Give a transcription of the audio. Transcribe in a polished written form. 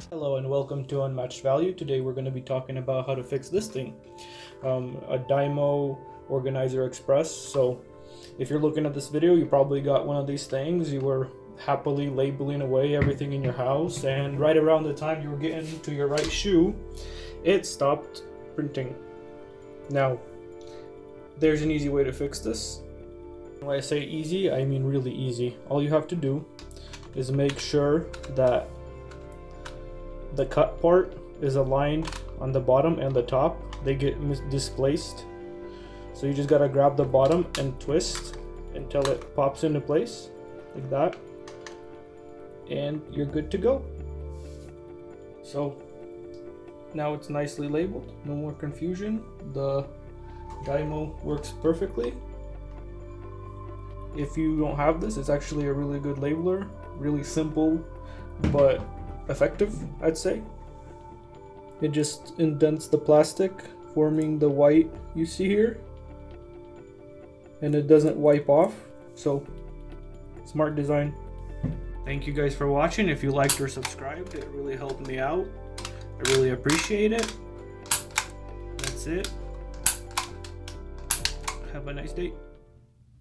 Hello and welcome to Unmatched Value. Today we're going to be talking about how to fix this thing, a Dymo Organizer Express. So if you're looking at this video, you probably got one of these things. You were happily labeling away everything in your house, and right around the time you were getting to your right shoe, it stopped printing. Now, there's an easy way to fix this. When I say easy, I mean really easy. All you have to do is make sure that the cut part is aligned on the bottom and the top. They get displaced. So you just gotta grab the bottom and twist until it pops into place, like that. And you're good to go. So now it's nicely labeled, no more confusion. The Dymo works perfectly. If you don't have this, it's actually a really good labeler, really simple but effective, I'd say. It just indents the plastic, forming the white you see here, and it doesn't wipe off. So smart design. Thank you guys for watching. If you liked or subscribed, it really helped me out. I really appreciate it. That's it. Have a nice day.